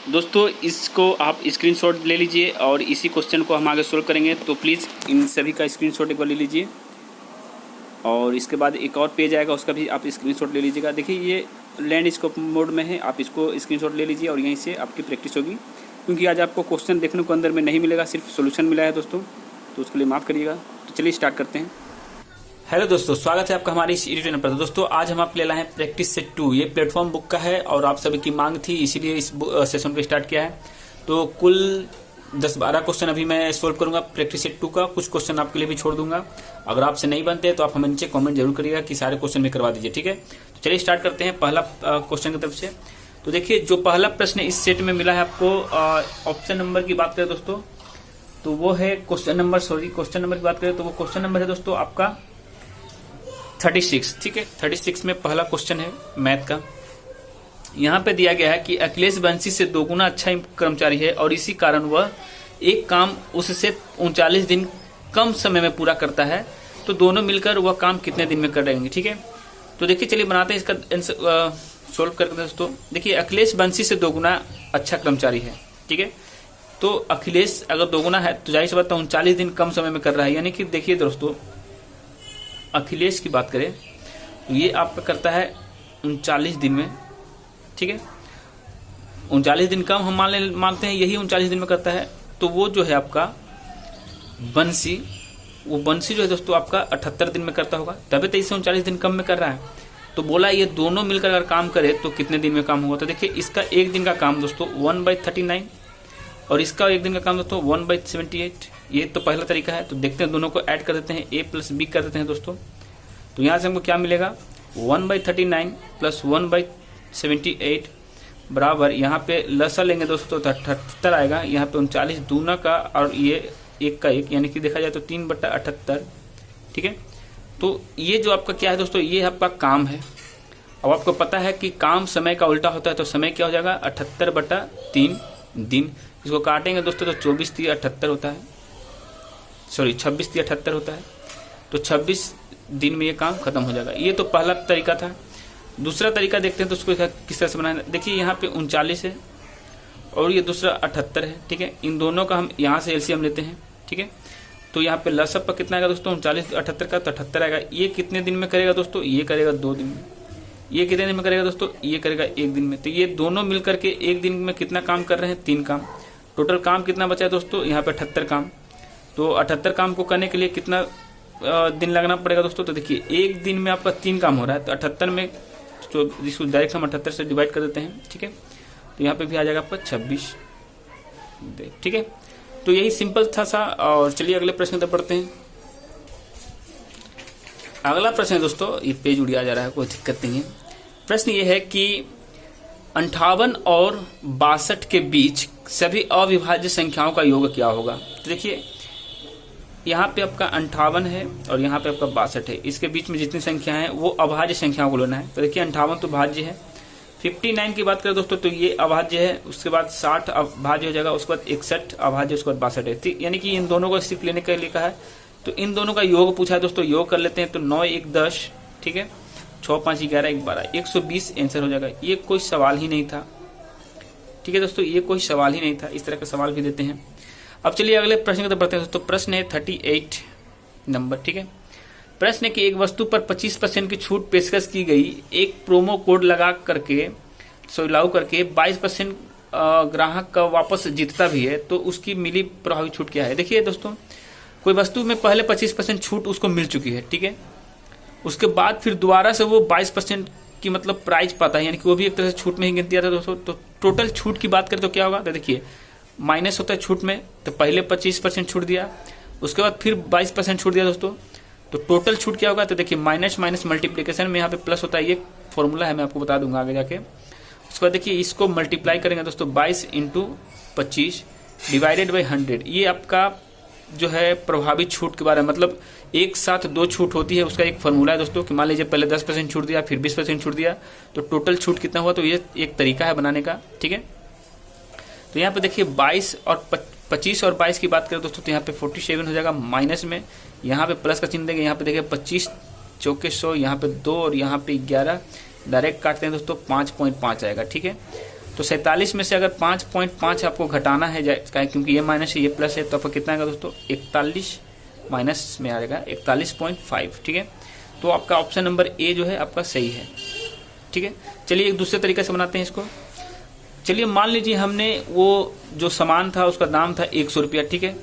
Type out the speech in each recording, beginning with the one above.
दोस्तों इसको आप स्क्रीनशॉट ले लीजिए और इसी क्वेश्चन को हम आगे सोल्व करेंगे, तो प्लीज़ इन सभी का स्क्रीनशॉट एक बार ले लीजिए। और इसके बाद एक और पेज आएगा, उसका भी आप स्क्रीनशॉट ले लीजिएगा। देखिए ये लैंडस्केप मोड में है, आप इसको स्क्रीनशॉट ले लीजिए और यहीं से आपकी प्रैक्टिस होगी, क्योंकि आज आपको क्वेश्चन देखने को अंदर में नहीं मिलेगा, सिर्फ सोल्यूशन मिला है दोस्तों, तो उसके लिए माफ़ करिएगा। तो चलिए स्टार्ट करते हैं। हेलो दोस्तों, स्वागत है आपका हमारे इस यूट्यूब चैनल पर। दोस्तों आज हम आपके लिए लाए हैं प्रैक्टिस सेट 2। ये प्लेटफॉर्म बुक का है और आप सभी की मांग थी, इसीलिए इस सेशन को स्टार्ट किया है। तो कुल 10-12 क्वेश्चन अभी मैं सोल्व करूंगा प्रैक्टिस सेट 2 का। कुछ क्वेश्चन आपके लिए भी छोड़ दूंगा। अगर आपसे नहीं बनते तो आप हमें नीचे कमेंट जरूर करिएगा कि सारे क्वेश्चन भी करवा दीजिए, ठीक है। तो चलिए स्टार्ट करते हैं पहला क्वेश्चन की तरफ से। तो देखिए जो पहला प्रश्न इस सेट में मिला है आपको, ऑप्शन नंबर की बात करें दोस्तों तो वो है क्वेश्चन नंबर की बात करें तो वो क्वेश्चन नंबर है दोस्तों आपका 36, ठीक है। 36 में पहला क्वेश्चन है मैथ का। यहाँ पे दिया गया है कि अखिलेश बंसी से 2 गुना अच्छा कर्मचारी है और इसी कारण वह एक काम उससे 39 दिन कम समय में पूरा करता है, तो दोनों मिलकर वह काम कितने दिन में कर देंगे, ठीक है। तो देखिए चलिए बनाते हैं इसका सोल्व करके दोस्तों। देखिए अखिलेश बंसी से 2 गुना अच्छा कर्मचारी है, ठीक है। तो अखिलेश अगर 2 गुना है तो जाहिर सी बात है 39 दिन कम समय में कर रहा है, यानी कि देखिए दोस्तों अखिलेश की बात करें तो ये आपका करता है 39 दिन में, ठीक है। 39 दिन कम हम मानते हैं, यही 39 दिन में करता है। तो वो जो है आपका बंसी जो है दोस्तों आपका 78 दिन में करता होगा, तभी तो इसे 39 दिन कम में कर रहा है। तो बोला ये दोनों मिलकर अगर काम करे तो कितने दिन में काम होगा। तो देखिए इसका एक दिन का काम दोस्तों 1/39 और इसका एक दिन का काम दोस्तों 1/78। ये तो पहला तरीका है। तो देखते हैं, दोनों को ऐड कर देते हैं, a + b कर देते हैं दोस्तों। तो यहाँ से हमको क्या मिलेगा 1/39 + 1/78 बराबर, यहाँ पे लसा लेंगे दोस्तों तो 78 आएगा। यहाँ पे 39 दूना का और ये 1 का 1, यानी कि देखा जाए तो 3/78, ठीक है। तो ये जो आपका क्या है दोस्तों, ये आपका काम है। अब आपको पता है कि काम समय का उल्टा होता है, तो समय क्या हो जाएगा 78/3 दिन। इसको काटेंगे दोस्तों तो 24×3=78 होता है, सॉरी 26×3=78 होता है। तो 26 दिन में ये काम खत्म हो जाएगा। ये तो पहला तरीका था। दूसरा तरीका देखते हैं तो उसको किस तरह से बनाना। देखिए यहाँ पे 39 है और ये दूसरा 78 है, ठीक है। इन दोनों का हम यहाँ से एलसीएम लेते हैं, ठीक है। तो यहाँ पे लसअप पर कितना आएगा दोस्तों 39-78 का, तो 78 आएगा। ये कितने दिन में करेगा दोस्तों, ये करेगा 2 दिन में। ये कितने दिन में करेगा दोस्तों, ये करेगा 1 दिन में। तो ये दोनों मिलकर के 1 दिन में कितना काम कर रहे हैं, 3 काम। टोटल काम कितना बचा है दोस्तों, यहाँ पे 78 काम। तो 78 काम को करने के लिए कितना दिन लगना पड़ेगा दोस्तों। तो देखिए 1 दिन में आपका 3 काम हो रहा है, तो 78 में तो इसको डायरेक्ट हम 78 से डिवाइड कर देते हैं, ठीक है। तो यहाँ पे भी आ जाएगा आपका 26, ठीक है। तो यही सिंपल था सा। और चलिए अगले प्रश्न तक पढ़ते हैं। अगला प्रश्न है दोस्तों, ये पेज उड़िया जा रहा है, कोई दिक्कत नहीं है। प्रश्न ये है कि 58 और 62 के बीच सभी अविभाज्य संख्याओं का योग क्या होगा। तो देखिए यहाँ पे आपका 58 है और यहाँ पे आपका 62 है। इसके बीच में जितनी संख्या है वो अभाज्य संख्याओं को लेना है। तो देखिए 58 तो भाज्य है। 59 की बात करें दोस्तों तो ये अभाज्य है। उसके बाद 60 अभाज्य हो जाएगा। उसके बाद 61 अभाज्य, उसके बाद 62 है। यानी कि इन दोनों को सिर्फ लेने के लिए कहा है। तो इन दोनों का योग पूछा है दोस्तों, योग कर लेते हैं। तो 9 1 10, ठीक है। 6 5 11 1 12, 120 आंसर हो जाएगा। ये कोई सवाल ही नहीं था, ठीक है दोस्तों, ये कोई सवाल ही नहीं था। इस तरह का सवाल भी देते हैं। अब चलिए अगले प्रश्न की तरफ बढ़ते हैं दोस्तों। प्रश्न है 38 नंबर, ठीक है। प्रश्न है कि एक वस्तु पर 25% की छूट पेशकश की गई, एक प्रोमो कोड लागू करके 22% ग्राहक का वापस जीतता भी है, तो उसकी मिली प्रभावी छूट क्या है। देखिए दोस्तों कोई वस्तु में पहले 25% छूट उसको मिल चुकी है, ठीक है। उसके बाद फिर दोबारा से वो 22% की मतलब प्राइज पाता है, यानी कि वो भी एक तरह से छूट में ही गिनती आता है दोस्तों। तो टोटल छूट की बात करें तो क्या होगा। तो देखिए माइनस होता है छूट में, तो पहले 25% छूट दिया, उसके बाद फिर 22% छूट दिया दोस्तों। तो टोटल छूट क्या होगा। तो देखिए माइनस माइनस मल्टीप्लीकेशन में यहाँ पे प्लस होता है, ये फॉर्मूला है, मैं आपको बता दूंगा आगे जाके। उसके बाद देखिए इसको मल्टीप्लाई करेंगे दोस्तों 22 × 25 डिवाइडेड बाई 100। ये आपका जो है प्रभावी छूट के बारे में, मतलब एक साथ 2 छूट होती है, उसका एक फॉर्मूला है दोस्तों। कि मान लीजिए पहले 10% छूट दिया, फिर 20% छूट दिया, तो टोटल छूट कितना हुआ। तो ये एक तरीका है बनाने का, ठीक है। तो यहाँ पे देखिए 22 और 25 और 22 की बात करें दोस्तों तो यहाँ पे 47 हो जाएगा माइनस में। यहाँ पे प्लस का चिन्ह देंगे। यहाँ पे देखिए 25 चौके 100, यहाँ पे 2 और यहाँ पे 11 डायरेक्ट काटते हैं दोस्तों 5.5 आएगा, ठीक है। तो 47 में से अगर 5.5 आपको घटाना है क्योंकि ये माइनस है ये प्लस है, तो आपका कितना आएगा दोस्तों 41 माइनस में आ जाएगा 41.5। ठीक है, तो आपका ऑप्शन नंबर ए जो है आपका सही है। ठीक है, चलिए एक दूसरे तरीके से बनाते हैं इसको। चलिए मान लीजिए हमने वो जो सामान था उसका दाम था 100 रुपया। ठीक है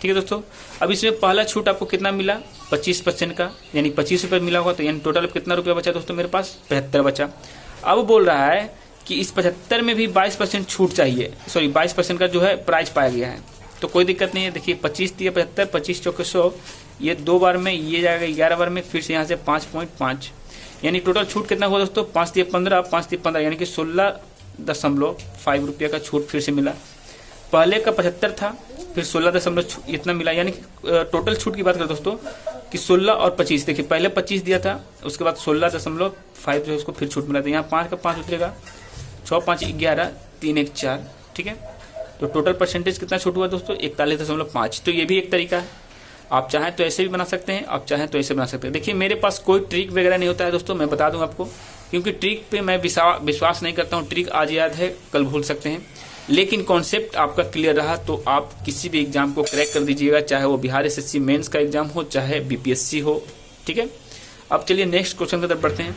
दोस्तों, अब इसमें पहला छूट आपको कितना मिला 25% का, यानी 25 रुपये मिला होगा, तो यानी टोटल कितना रुपया बचा दोस्तों मेरे पास 75 बचा। अब बोल रहा है कि इस 75 में भी 22% छूट चाहिए, सॉरी 22% का जो है प्राइस पाया गया है। तो कोई दिक्कत नहीं है, देखिए 25 दिया 75, 25 चौके 100, ये 2 बार में ये जाएगा 11 बार में, फिर से यहाँ से 5.5, यानी टोटल छूट कितना हुआ दोस्तों 5 दिए 15, 5 दिए 15, यानी कि 16.5 रुपये का छूट फिर से मिला। पहले का 75 था, फिर 16 इतना मिला, यानी कि टोटल छूट की बात करें दोस्तों कि 16 और 25, देखिए पहले 25 दिया था, उसके बाद 16.5 जो है उसको फिर छूट मिला था। यहाँ 5 का 5 उतरेगा, 6 5 11, 3 1 4। ठीक है, तो टोटल परसेंटेज कितना छूट हुआ दोस्तों 41.5। तो ये भी एक तरीका है, आप चाहें तो ऐसे भी बना सकते हैं, आप चाहें तो ऐसे बना सकते हैं। देखिए मेरे पास कोई ट्रिक वगैरह नहीं होता है दोस्तों, मैं बता दूं आपको, क्योंकि ट्रिक पे मैं विश्वास नहीं करता हूं। ट्रिक आज याद है कल भूल सकते हैं, लेकिन कॉन्सेप्ट आपका क्लियर रहा तो आप किसी भी एग्जाम को क्रैक कर दीजिएगा, चाहे वो बिहार एसएससी मेंस का एग्जाम हो, चाहे बीपीएससी हो। ठीक है, अब चलिए नेक्स्ट क्वेश्चन की तरफ बढ़ते हैं।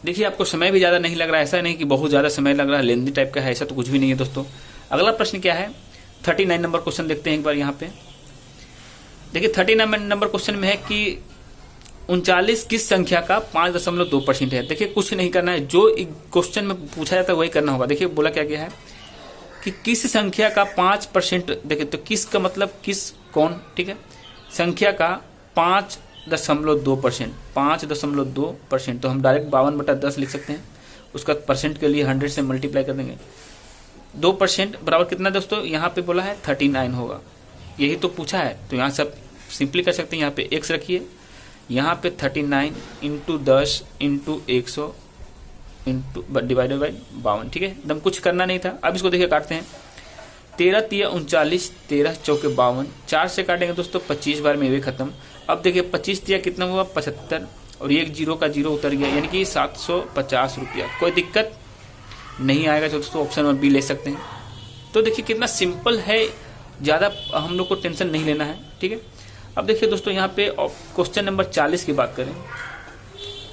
देखिए आपको समय भी ज़्यादा नहीं लग रहा है, ऐसा नहीं कि बहुत ज़्यादा समय लग रहा है, लेंदी टाइप का है, ऐसा तो कुछ भी नहीं है दोस्तों। अगला प्रश्न क्या है 39 नंबर क्वेश्चन देखते हैं एक बार यहाँ पे। देखिए 39 नंबर क्वेश्चन में है कि 39 किस संख्या का 5.2% है। देखिए कुछ नहीं करना है, जो क्वेश्चन में पूछा जाता है वही करना होगा। देखिए बोला क्या गया है कि किस संख्या का 5%, देखिए तो किस का मतलब किस कौन, ठीक है, संख्या का 5.2%, 5.2%, तो हम डायरेक्ट 52/10 लिख सकते हैं। उसका परसेंट के लिए 100 से मल्टीप्लाई कर देंगे। 2% बराबर कितना दोस्तों, यहाँ पे बोला है 39 होगा, यही तो पूछा है, तो यहाँ से आप सिंपली कर सकते हैं। यहाँ पे x रखिए, यहाँ पे 39 into 10 into 100 into divided by 52। ठीक है, एकदम कुछ करना नहीं था। अब इसको देखिए काटते हैं, 13 तिया 39, 13 चौके 52, 4 से काटेंगे दोस्तों 25 बार में ये खत्म। अब देखिए 25 तिया कितना हुआ 75, और एक जीरो का जीरो उतर गया, यानी कि 750 रुपया। कोई दिक्कत नहीं आएगा दोस्तों, ऑप्शन और बी ले सकते हैं। तो देखिए कितना सिंपल है, ज़्यादा हम लोग को टेंशन नहीं लेना है। ठीक है, अब देखिए दोस्तों यहाँ पे क्वेश्चन नंबर 40 की बात करें,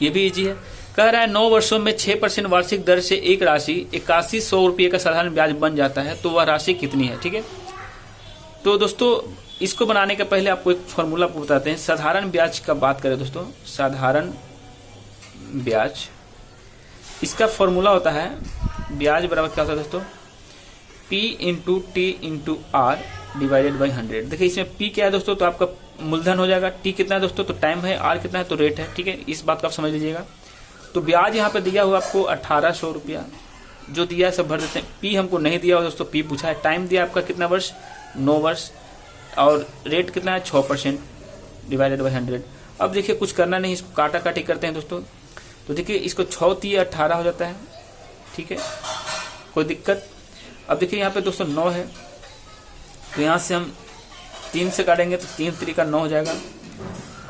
ये भी इजी है। कह रहा है 9 वर्षों में 6% वार्षिक दर से एक राशि 8100 रुपये का साधारण ब्याज बन जाता है, तो वह राशि कितनी है। ठीक है, तो दोस्तों इसको बनाने के पहले आपको एक फॉर्मूला बताते हैं। साधारण ब्याज का बात करें दोस्तों, साधारण ब्याज, इसका फॉर्मूला होता है ब्याज बराबर क्या होता है दोस्तों, P into T into R divided by 100। देखिए इसमें P क्या है दोस्तों, तो आपका मूलधन हो जाएगा, T कितना है दोस्तों, तो टाइम है, R कितना है तो रेट है। ठीक है, इस बात को आप समझ लीजिएगा। तो ब्याज यहाँ पे दिया हुआ आपको 1800 रुपया, जो दिया है सब भर देते हैं। P हमको नहीं दिया हुआ दोस्तों, P पूछा है। टाइम दिया आपका कितना वर्ष 9 वर्ष, और रेट कितना है 6% डिवाइडेड बाई 100। अब देखिए कुछ करना नहीं, इसको काटा काटी करते हैं दोस्तों। तो देखिए इसको 6 × 3 = 18 हो जाता है। ठीक है, कोई दिक्कत। अब देखिए यहाँ पे दोस्तों 9 है, तो यहाँ से हम 3 से काटेंगे तो 3 × 3 = 9 हो जाएगा,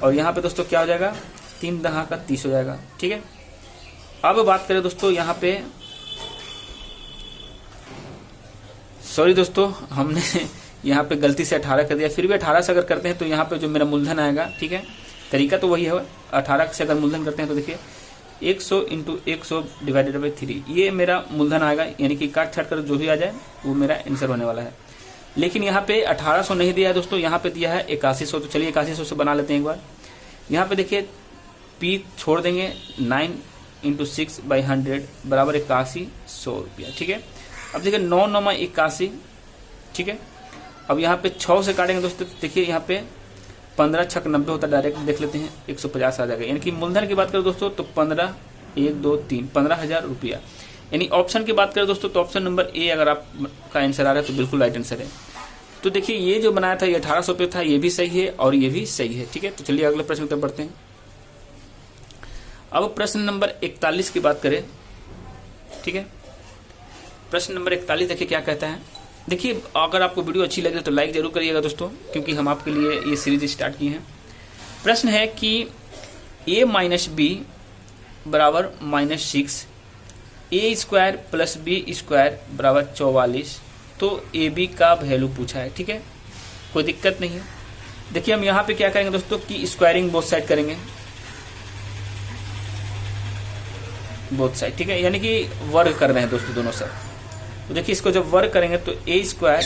और यहाँ पे दोस्तों क्या हो जाएगा 3 × 10 = 30 हो जाएगा। ठीक है, अब बात करें दोस्तों यहाँ पे, सॉरी दोस्तों हमने यहाँ पे गलती से 18 कर दिया, फिर भी 18 से अगर करते हैं तो यहाँ पे जो मेरा मूलधन आएगा, ठीक है, तरीका तो वही है, 18 से अगर मूलधन करते हैं तो देखिए 100 इंटू 100 डिवाइडेड बाई 3, ये मेरा मूलधन आएगा, यानी कि काट छाट कर जो भी आ जाए वो मेरा आंसर होने वाला है। लेकिन यहाँ पे 1800 नहीं दिया है दोस्तों, यहाँ पे दिया है 8100, तो चलिए 8100 से बना लेते हैं एक बार। यहाँ पे देखिए P छोड़ देंगे, 9 इंटू 6 बाई 100 बराबर 8100 रुपया। ठीक है, अब देखिए 9 9 में 81। ठीक है, अब यहाँ पे 6 से काटेंगे दोस्तों, देखिए यहाँ पे 15 × 6 = 90 होता है, डायरेक्ट देख लेते हैं 150 आ जाएगा। यानी कि मूलधन की बात करें दोस्तों तो 15 1 2 3 15,000 रुपया। यानी ऑप्शन की बात करें दोस्तों तो ऑप्शन नंबर ए अगर आपका आंसर आ रहा है तो बिल्कुल राइट आंसर है। तो देखिए ये जो बनाया था ये 1800 रुपये था, ये भी सही है और ये भी सही है। ठीक है, तो चलिए अगले प्रश्न की तरफ बढ़ते हैं। अब प्रश्न नंबर 41 की बात करें। ठीक है, प्रश्न नंबर 41 देखिए क्या कहता है। देखिए अगर आपको वीडियो अच्छी लगे तो लाइक जरूर करिएगा दोस्तों, क्योंकि हम आपके लिए ये सीरीज स्टार्ट किए हैं। प्रश्न है कि a - b बराबर -6 ए स्क्वायर प्लस बी स्क्वायर बराबर 44, तो ए बी का वैल्यू पूछा है। ठीक है, कोई दिक्कत नहीं है। देखिए हम यहाँ पे क्या करेंगे दोस्तों कि स्क्वायरिंग बोथ साइड करेंगे, बोथ साइड। ठीक है, यानी कि वर्ग कर रहे हैं दोस्तों दोनों साइड। तो देखिए इसको जब वर्ग करेंगे तो A square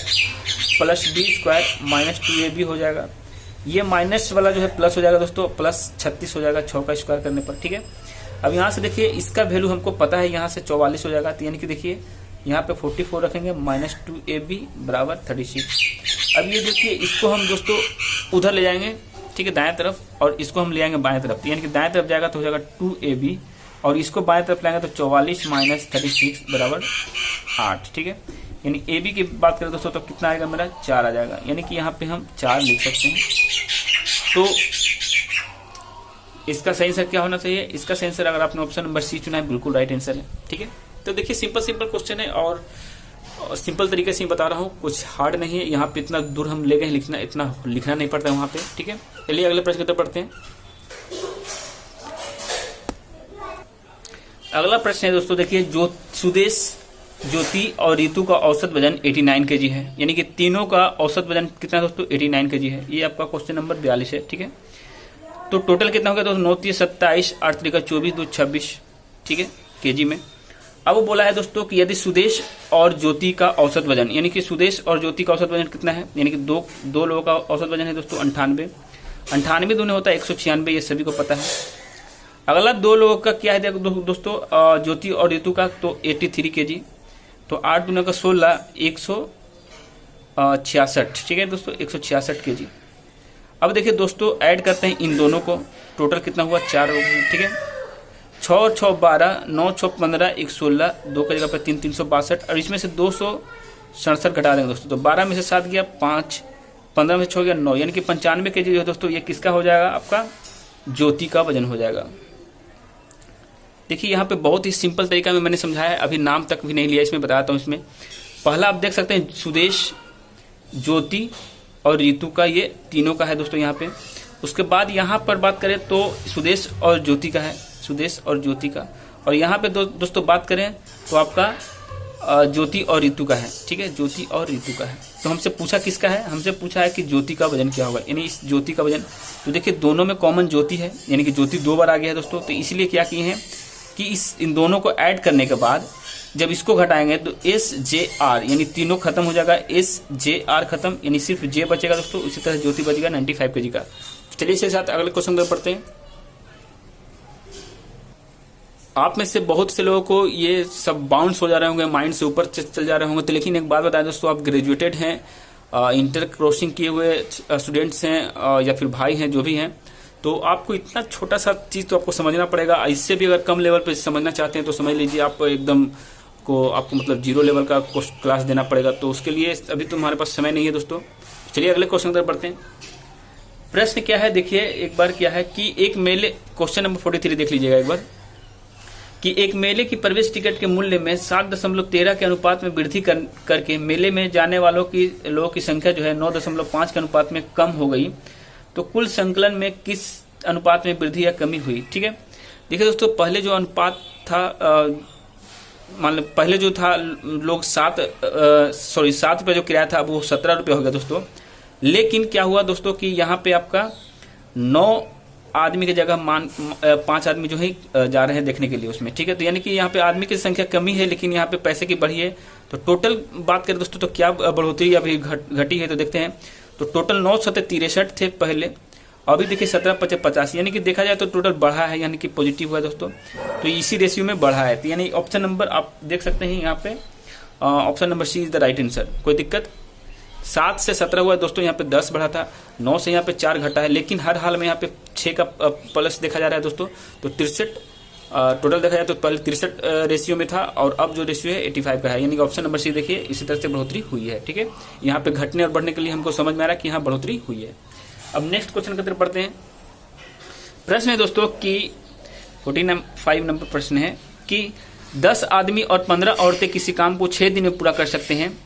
plus B square minus 2ab हो जाएगा। ये माइनस वाला जो है प्लस हो जाएगा दोस्तों, प्लस 36 हो जाएगा 6 का स्क्वायर करने पर। ठीक है, अब यहाँ से देखिए इसका वैल्यू हमको पता है, यहाँ से 44 हो जाएगा। तो यानी कि देखिए यहाँ पे 44 रखेंगे, माइनस 2ab बराबर 36। अब ये देखिए इसको हम दोस्तों उधर ले जाएंगे, ठीक है, दाएं तरफ, और इसको हम ले जाएंगे बाएं तरफ। यानी कि दाएं तरफ जाएगा तो हो जाएगा 2ab, और इसको बाएं तरफ लाएंगे तो 44 माइनस 36 बराबर 8। ठीक है, यानी ए बी की बात करें दोस्तों तो कितना आएगा मेरा 4 आ जाएगा। यानी कि यहाँ पे हम 4 लिख सकते हैं। तो इसका सही आंसर क्या होना चाहिए? इसका सही आंसर अगर आपने ऑप्शन नंबर सी चुना है बिल्कुल राइट आंसर है। ठीक है, तो देखिए सिंपल क्वेश्चन है और सिंपल तरीके से ही बता रहा हूँ, कुछ हार्ड नहीं है। यहाँ पे इतना दूर हम ले गए लिखना, इतना लिखना नहीं पड़ता है वहाँ पे। ठीक है, चलिए अगले प्रश्न की तरफ पढ़ते हैं। अगला प्रश्न है दोस्तों, देखिए जो सुदेश, ज्योति और ऋतु का औसत वजन 89 kg है। यानी कि तीनों का औसत वजन कितना है दोस्तों? 89 kg है। ये आपका क्वेश्चन नंबर 42 है। ठीक है, तो टोटल कितना हो गया दोस्तों? 9 3 27, 8 3 24, 2 26। ठीक है, kg में। अब वो बोला है दोस्तों कि यदि सुदेश और ज्योति का औसत वजन, यानी कि सुदेश और ज्योति का औसत वजन कितना है? यानी कि दो लोगों का औसत वजन है दोस्तों 98। 98 दूने होता है 196, ये सभी को पता है। अगला दो लोगों का क्या है दोस्तों? ज्योति और ऋतु का, तो 83 kg। तो 8 दूने का 16, 166। ठीक है दोस्तों, 166 kg। अब देखिए दोस्तों ऐड करते हैं इन दोनों को, टोटल कितना हुआ? 4। ठीक है, 6 और 6 12, 9 6 15, 1 16, 2 की जगह पर 3 362, और इसमें से 267 घटा देंगे दोस्तों। तो 12 में से 7 गया 5, 15 में से 6 गया 9, यानी कि 95 kg जो है दोस्तों ये किसका हो जाएगा? आपका ज्योति का वजन हो जाएगा। देखिए यहाँ पे बहुत ही सिंपल तरीका में मैंने समझाया है, अभी नाम तक भी नहीं लिया, इसमें बताता हूँ। इसमें पहला आप देख सकते हैं सुदेश, ज्योति और ऋतु का, ये तीनों का है दोस्तों यहाँ पे। उसके बाद यहाँ पर बात करें तो सुदेश और ज्योति का है, सुदेश और ज्योति का। और यहाँ पे दोस्तों बात करें तो आपका ज्योति और ऋतु का है। ठीक है, ज्योति और ऋतु का है। तो हमसे पूछा किसका है? हमसे पूछा है कि ज्योति का वजन क्या होगा, यानी इस ज्योति का वजन। तो देखिए दोनों में कॉमन ज्योति है, यानी कि ज्योति 2 बार आ गया है दोस्तों। तो इसलिए क्या किए हैं कि इन दोनों को ऐड करने के बाद जब इसको घटाएंगे तो SJR, यानी तीनों खत्म हो जाएगा, SJR खत्म, यानी सिर्फ J बचेगा दोस्तों। उसी तरह ज्योति बचेगा 95 kg का। चलिए इसके साथ अगले क्वेश्चन पर पढ़ते हैं। आप में से बहुत से लोगों को ये सब बाउंस हो जा रहे होंगे, माइंड से ऊपर चल जा रहे होंगे। तो लेकिन एक बात बताएं दोस्तों, आप ग्रेजुएटेड हैं, इंटर क्रॉसिंग किए हुए स्टूडेंट्स हैं या फिर भाई हैं, जो भी हैं, तो आपको इतना छोटा सा चीज़ तो आपको समझना पड़ेगा। इससे भी अगर कम लेवल पे समझना चाहते हैं तो समझ लीजिए आप एकदम को, आपको मतलब 0 लेवल का क्लास देना पड़ेगा। तो उसके लिए अभी तो हमारे पास समय नहीं है दोस्तों। चलिए अगले क्वेश्चन पर बढ़ते हैं। प्रश्न क्या है देखिए एक बार, क्या है कि एक मेले, क्वेश्चन नंबर 43 देख लीजिएगा एक बार, कि एक मेले की प्रवेश टिकट के मूल्य में 7.13 के अनुपात में वृद्धि करके मेले में जाने वालों की संख्या जो है 9.5 के अनुपात में कम हो गई, तो कुल संकलन में किस अनुपात में वृद्धि या कमी हुई? ठीक है, देखिए दोस्तों पहले जो अनुपात था, मान लो पहले जो था लोग 7 रुपये जो किराया था वो 17 रुपये हो गया दोस्तों। लेकिन क्या हुआ दोस्तों कि यहाँ पे आपका 9 आदमी की जगह 5 आदमी जो है जा रहे हैं देखने के लिए उसमें। ठीक है, तो यानी कि यहाँ पे आदमी की संख्या कमी है लेकिन यहाँ पे पैसे की बढ़ी है। तो टोटल बात करें दोस्तों तो क्या बढ़ोतरी अभी घटी है, तो देखते हैं। तो टोटल 9 7 63 थे पहले, अभी देखिए 17 5 85, यानी कि देखा जाए तो टोटल बढ़ा है, यानी कि पॉजिटिव हुआ है दोस्तों। तो इसी रेशियो में बढ़ा है, तो यानी ऑप्शन नंबर आप देख सकते हैं यहाँ पे, option number C is the right answer. कोई दिक्कत? 7 से 17 हुआ है दोस्तों, यहाँ पे 10 बढ़ा था, 9 से यहाँ पे 4 घटा है, लेकिन हर हाल में यहाँ पे 6 का प्लस देखा जा रहा है दोस्तों। तो 63 टोटल देखा जाए तो पहले 63 रेशियो में था और अब जो रेशियो है 85 का है, यानी कि ऑप्शन नंबर सी देखिए इसी तरह से बढ़ोतरी हुई है। ठीक है, यहाँ पे घटने और बढ़ने के लिए हमको समझ में आ रहा है कि यहाँ बढ़ोतरी हुई है। अब नेक्स्ट क्वेश्चन की तरफ पढ़ते हैं। प्रश्न है दोस्तों कि 45 नंबर प्रश्न है कि 10 आदमी और 15 औरतें किसी काम को 6 दिन में पूरा कर सकते हैं।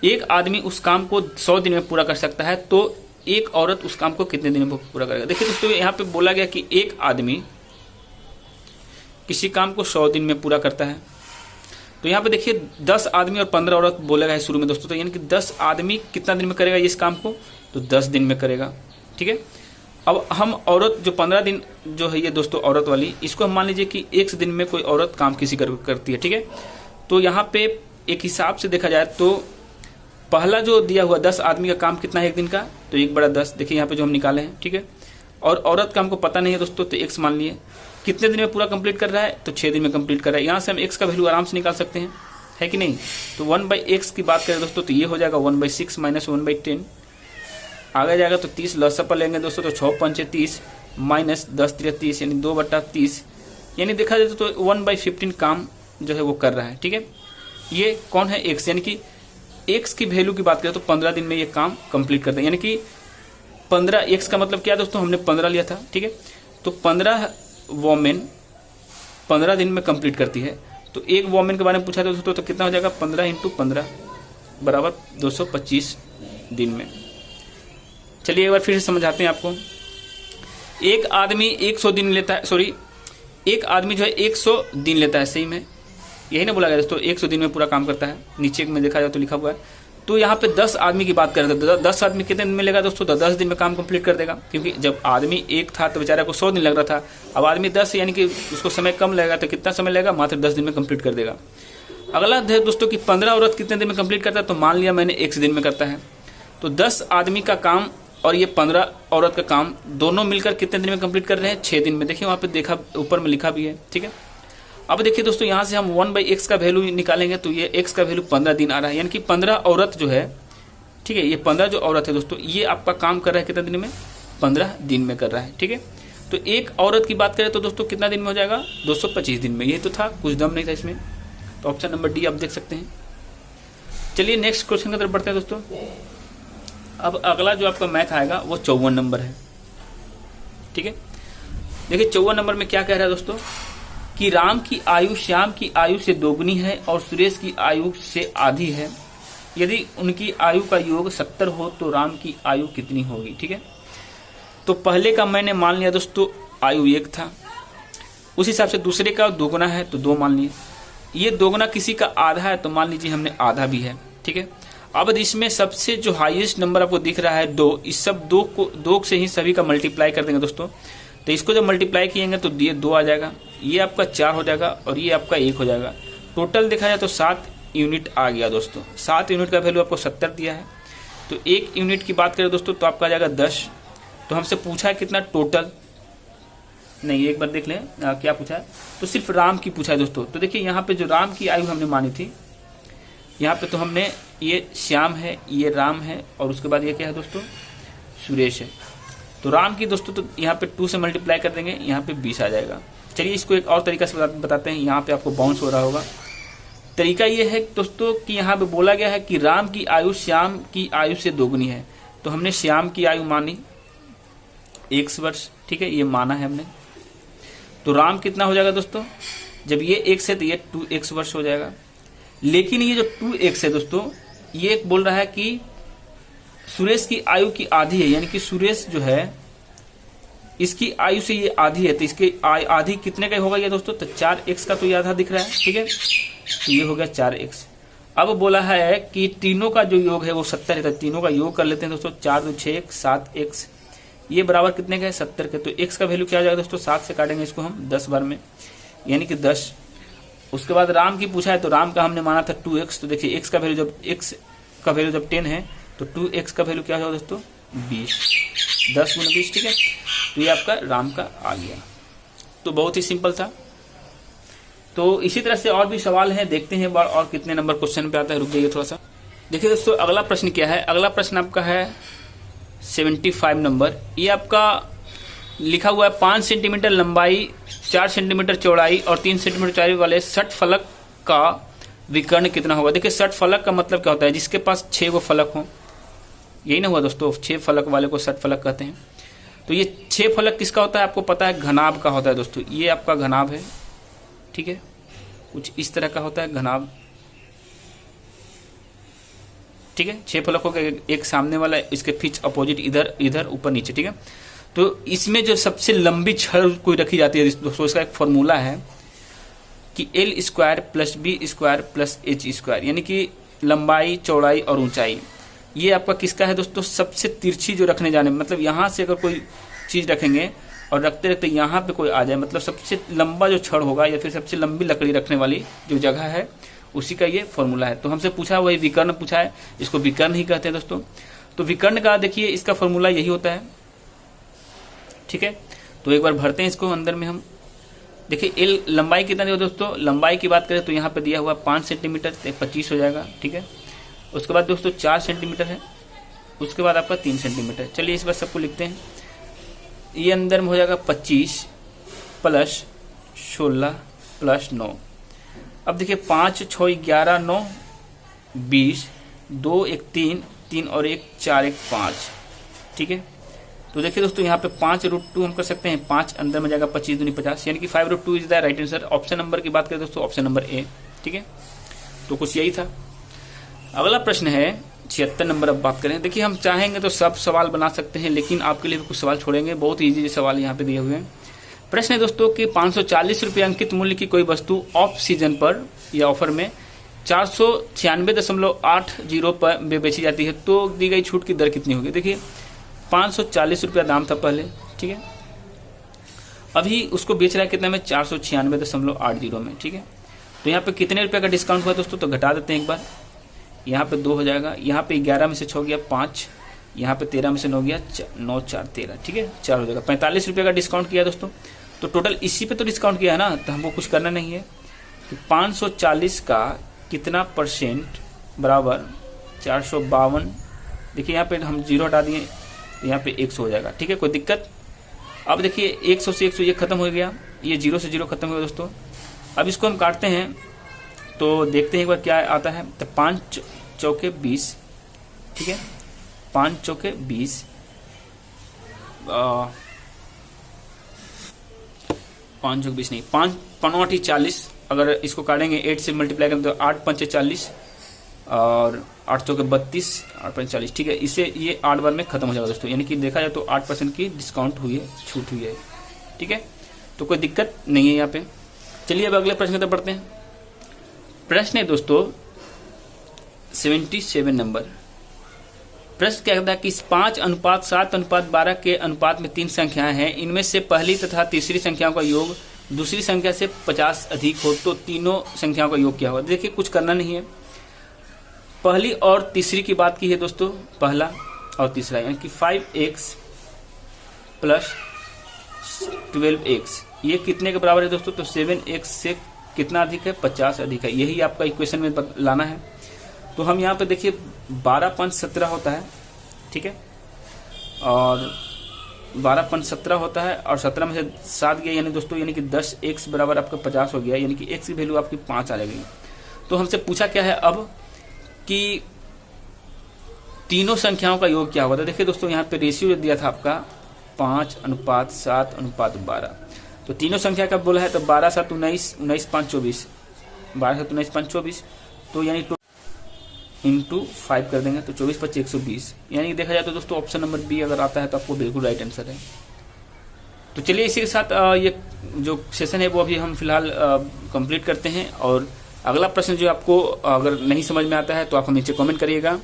एक आदमी उस काम को 100 दिन में पूरा कर सकता है, तो एक औरत उस काम को कितने दिन में पूरा करेगा? देखिए दोस्तों यहाँ पे बोला गया कि एक आदमी किसी काम को 100 दिन में पूरा करता है, तो यहाँ पे देखिए 10 आदमी और 15 औरत बोलेगा है शुरू में दोस्तों। तो यानी कि 10 आदमी कितना दिन में करेगा इस काम को, तो 10 दिन में करेगा, ठीक है। अब हम औरत जो 15 दिन जो है ये दोस्तों औरत वाली, इसको हम मान लीजिए कि एक दिन में कोई औरत काम किसी करती है, ठीक है। तो यहाँ पे एक हिसाब से देखा जाए तो पहला जो दिया हुआ 10 आदमी का काम कितना है एक दिन का, तो 1/10, देखिए यहाँ पे जो हम निकाले हैं, ठीक है। और औरत का हमको पता नहीं है दोस्तों, तो x मान लिए। कितने दिन में पूरा कंप्लीट कर रहा है, तो 6 दिन में कंप्लीट कर रहा है। यहाँ से हम x का वैल्यू आराम से निकाल सकते हैं, है कि नहीं। तो 1/x की बात करें दोस्तों, तो ये हो जाएगा 1/6 माइनस 1/10, आगे जाएगा तो 30 लसा पर लेंगे दोस्तों, तो 6 पंचे 30 माइनस 10 3 30 यानी 2/30, यानी देखा जाए तो 1/15 काम जो है वो कर रहा है, ठीक है। ये कौन है, x, यानी कि x की वैल्यू की बात करें तो 15 दिन में ये काम कंप्लीट करते हैं। यानी कि 15 x का मतलब क्या दोस्तों, हमने 15 लिया था, ठीक है। तो 15 वोमेन 15 दिन में कंप्लीट करती है। तो एक वोमेन के बारे में पूछा था दोस्तों, तो कितना हो जाएगा 15 × 15 बराबर 225 दिन में। चलिए एक बार फिर से समझाते हैं आपको। एक आदमी 100 दिन लेता है, सॉरी, एक आदमी जो है 100 दिन लेता है, सही में यही ना बोला गया दोस्तों, 100 दिन में पूरा काम करता है। नीचे में देखा जाए तो लिखा हुआ है। तो यहाँ पे 10 आदमी की बात कर रहे थे, 10 आदमी कितने दिन में लेगा दोस्तों, तो 10 दिन में काम कंप्लीट कर देगा। क्योंकि जब आदमी एक था तो बेचारा को 100 दिन लग रहा था, अब आदमी 10 यानी कि उसको समय कम लगेगा, तो कितना समय लगेगा, मात्र 10 दिन में कंप्लीट कर देगा। अगला है दोस्तों कि 15 औरत कितने दिन में कंप्लीट करता है, तो मान लिया मैंने 1 दिन में करता है। तो 10 आदमी का काम और ये 15 औरत का काम दोनों मिलकर कितने दिन में कंप्लीट कर रहे हैं, 6 दिन में। देखिए वहाँ पे देखा, ऊपर में लिखा भी है, ठीक है। अब देखिए दोस्तों, यहाँ से हम 1/x का वैल्यू निकालेंगे, तो ये x का वैल्यू 15 दिन आ रहा है, यानी कि 15 औरत जो है, ठीक है, ये 15 जो औरत है दोस्तों, ये आपका काम कर रहा है कितने दिन में, 15 दिन में कर रहा है, ठीक है। तो एक औरत की बात करें तो दोस्तों कितना दिन में हो जाएगा, 225 दिन में। ये तो था, कुछ दम नहीं था इसमें। तो ऑप्शन नंबर डी आप देख सकते हैं। चलिए नेक्स्ट क्वेश्चन की तरफ बढ़ते हैं दोस्तों। अब अगला जो आपका मैथ आएगा वो 54 नंबर है, ठीक है। देखिए 54 नंबर में क्या कह रहा है दोस्तों, कि राम की आयु श्याम की आयु से दोगुनी है और सुरेश की आयु से आधी है। यदि उनकी आयु का योग 70 हो तो राम की आयु कितनी होगी, ठीक है। तो पहले का मैंने मान लिया दोस्तों आयु 1 था, उस हिसाब से दूसरे का दोगुना है तो 2 मान लिए। ये दोगुना किसी का आधा है तो मान लीजिए हमने आधा भी है, ठीक है। अब इसमें सबसे जो हाईएस्ट नंबर आपको दिख रहा है 2, इस सब 2 से ही सभी का मल्टीप्लाई कर देंगे दोस्तों। तो इसको जब मल्टीप्लाई किएंगे तो ये 2 आ जाएगा, ये आपका 4 हो जाएगा और ये आपका 1 हो जाएगा। टोटल देखा जाए तो 7 यूनिट आ गया दोस्तों। 7 यूनिट का वैल्यू आपको 70 दिया है। तो 1 यूनिट की बात करें दोस्तों तो आपका आ जाएगा 10। तो हमसे पूछा है कितना टोटल, नहीं एक बार देख लें क्या पूछा है, तो सिर्फ राम की पूछा है दोस्तों। तो देखिए यहाँ पे जो राम की आयु हमने मानी थी, यहाँ पे तो हमने ये श्याम है, ये राम है और उसके बाद ये क्या है दोस्तों, सुरेश है। तो राम की दोस्तों तो यहाँ पे 2 से मल्टीप्लाई कर देंगे, यहाँ पे 20 आ जाएगा। चलिए इसको एक और तरीका से बताते हैं, यहाँ पे आपको बाउंस हो रहा होगा। तरीका ये है दोस्तों कि यहाँ पे बोला गया है कि राम की आयु श्याम की आयु से दोगुनी है। तो हमने श्याम की आयु मानी 1 वर्ष, ठीक है, ये माना है हमने। तो राम कितना हो जाएगा दोस्तों, जब ये 1 है तो ये 2x वर्ष हो जाएगा। लेकिन ये जो 2x है दोस्तों, ये बोल रहा है कि सुरेश की आयु की आधी है, यानी कि सुरेश जो है इसकी आयु से ये आधी है। तो इसके आधी कितने का होगा ये दोस्तों, तो 4x का तो ये आधा दिख रहा है, ठीक है। तो ये हो गया 4x। अब बोला है कि तीनों का जो योग है वो 70 है, तो तीनों का योग कर लेते हैं दोस्तों। 4 2 6 7x, ये बराबर कितने का है, 70 के। तो x का वैल्यू क्या हो जाएगा दोस्तों, 7 से काटेंगे इसको हम 10 बार में, यानी कि 10। उसके बाद राम की पूछा है, तो राम का हमने माना था 2x। तो देखिए x का वैल्यू जब x का वैल्यू जब 10 है तो 2x का वैल्यू क्या होगा दोस्तों, 20, 10 × 20, ठीक है। तो ये आपका राम का आ गया। तो बहुत ही सिंपल था। तो इसी तरह से और भी सवाल हैं, देखते हैं बार और कितने नंबर क्वेश्चन पे आता है। रुक जाइए थोड़ा सा। देखिए दोस्तों अगला प्रश्न क्या है, अगला प्रश्न आपका है 75 नंबर। ये आपका लिखा हुआ है 5 सेंटीमीटर लंबाई, 4 सेंटीमीटर चौड़ाई और 3 सेंटीमीटर चौड़ाई वाले षटफलक का विकर्ण कितना होगा। देखिए षटफलक का मतलब क्या होता है, जिसके पास 6 गो फलक हो, यही ना हुआ दोस्तों, 6 फलक वाले को षटफलक कहते हैं। तो ये 6 फलक किसका होता है, आपको पता है घनाभ का होता है दोस्तों। ये आपका घनाभ है, ठीक है, कुछ इस तरह का होता है घनाभ, ठीक है। 6 फलकों का एक सामने वाला, इसके फिक्स अपोजिट इधर इधर ऊपर नीचे, ठीक है। तो इसमें जो सबसे लंबी छड़ कोई रखी जाती है दोस्तों, इसका एक फॉर्मूला है कि L square plus B square plus H square, यानी कि लंबाई, चौड़ाई और ऊंचाई, ये आपका किसका है दोस्तों, सबसे तिरछी जो रखने जाने, मतलब यहाँ से अगर कोई चीज़ रखेंगे और रखते रखते यहाँ पे कोई आ जाए, मतलब सबसे लंबा जो छड़ होगा या फिर सबसे लंबी लकड़ी रखने वाली जो जगह है, उसी का ये फॉर्मूला है। तो हमसे पूछा, वही विकर्ण पूछा है, इसको विकर्ण ही कहते हैं दोस्तों। तो विकर्ण का देखिए इसका फॉर्मूला यही होता है, ठीक है। तो एक बार भरते हैं इसको अंदर में हम। देखिए एल लंबाई कितना दिया दोस्तों, लंबाई की बात करें तो यहाँ पे दिया हुआ 5 सेंटीमीटर, 25 हो जाएगा, ठीक है। उसके बाद दोस्तों 4 सेंटीमीटर है, उसके बाद आपका 3 सेंटीमीटर। चलिए इस बार सबको लिखते हैं। ये अंदर में हो जाएगा 25 प्लस 16 प्लस 9। अब देखिए 5 6 11 9 20, 2 1 3, 3 और 1 4 1 5, ठीक है। तो देखिए दोस्तों यहाँ पे 5√2 हम कर सकते हैं, 5 अंदर में जाएगा 25 दूनी 50, यानी कि 5√2 is the right answer. Option number की बात करें दोस्तों, ऑप्शन नंबर ए, ठीक है। तो कुछ यही था। अगला प्रश्न है 76 नंबर। अब बात करें, देखिए हम चाहेंगे तो सब सवाल बना सकते हैं, लेकिन आपके लिए भी कुछ सवाल छोड़ेंगे, बहुत ईजी सवाल यहाँ पे दिए हुए हैं। प्रश्न है दोस्तों कि 540 रुपये अंकित मूल्य की कोई वस्तु ऑफ सीजन पर या ऑफर में 496.80 पर बेची जाती है, तो दी गई छूट की दर कितनी होगी। देखिए 540 रुपया दाम था पहले, ठीक है। अभी उसको बेच रहा है कितना में, 496.80 में, ठीक है। तो यहाँ पे कितने रुपये का डिस्काउंट हुआ दोस्तों, तो घटा देते हैं एक बार। यहाँ पे 2 हो जाएगा, यहाँ पे 11 में से 6 गया 5, यहाँ पे 13 में से 9 गया 9 4 13, ठीक है, 4 हो जाएगा। 45 रुपये का डिस्काउंट किया दोस्तों। तो टोटल इसी पे तो डिस्काउंट किया है ना, तो हमको कुछ करना नहीं है। तो 540 का कितना परसेंट बराबर 452। देखिए यहाँ पे हम 0 हटा दिए, यहाँ पे 100 हो जाएगा, ठीक है, कोई दिक्कत। अब देखिए 100 से 100 ये खत्म हो गया, ये 0 से 0 खत्म हो गया दोस्तों। अब इसको हम काटते हैं तो देखते हैं एक बार क्या आता है। तो 5 चौके 20, ठीक है, 5 चौके 20, 5 चौके 20 नहीं, 5 5 40। अगर इसको काटेंगे 8 से मल्टीप्लाई करें तो 8 5 40 और 8 चौके 32, 8 5 40, ठीक है। इसे ये 8 बार में खत्म हो जाएगा दोस्तों, यानी कि देखा जाए तो 8% की डिस्काउंट हुई है, छूट हुई है, ठीक है। तो कोई दिक्कत नहीं है यहाँ पे। चलिए अब अगले प्रश्न तक बढ़ते हैं। प्रश्न है दोस्तों 77 नंबर। प्रश्न क्या कहता है कि 5:7:12 के अनुपात में 3 संख्याएं हैं, इनमें से पहली तथा तीसरी संख्याओं का योग दूसरी संख्या से 50 अधिक हो तो तीनों संख्याओं का योग क्या होगा। देखिए कुछ करना नहीं है, पहली और तीसरी की बात की है दोस्तों, पहला और तीसरा, यानी कि 5x प्लस 12x, ये कितने के बराबर है दोस्तों, तो 7x से कितना अधिक है, 50 अधिक है। यही आपका इक्वेशन में लाना है। तो हम यहाँ पे देखिए 12 5 17 होता है, ठीक है, और 12 5 17 होता है, और 17 में से 7 गया, यानी दोस्तों यानी कि 10x बराबर आपका 50 हो गया, यानी कि x की वैल्यू आपकी 5 आ जाएगी। तो हमसे पूछा क्या है अब कि तीनों संख्याओं का योग क्या होगा। तो देखिए दोस्तों यहाँ पे रेशियो दिया था आपका 5:7:12, तो तीनों संख्या का बोला है तो 12 7 19, 19 5 24, 12 7 19 5 24, तो यानी इंटू 5 कर देंगे तो 24 25 120, यानी देखा जाए तो दोस्तों ऑप्शन नंबर बी अगर आता है तो आपको बिल्कुल राइट आंसर है। तो चलिए इसी के साथ ये जो सेशन है वो अभी हम फिलहाल कंप्लीट करते हैं, और अगला प्रश्न जो आपको अगर नहीं समझ में आता है तो आप हम नीचे कमेंट करिएगा,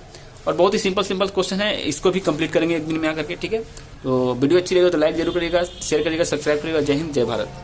और बहुत ही सिंपल क्वेश्चन है, इसको भी कंप्लीट करेंगे एक दिन में आकर के, ठीक है। तो वीडियो अच्छी लगेगा तो लाइक जरूर करिएगा, शेयर करिएगा, सब्सक्राइब करिएगा। जय हिंद, जय भारत।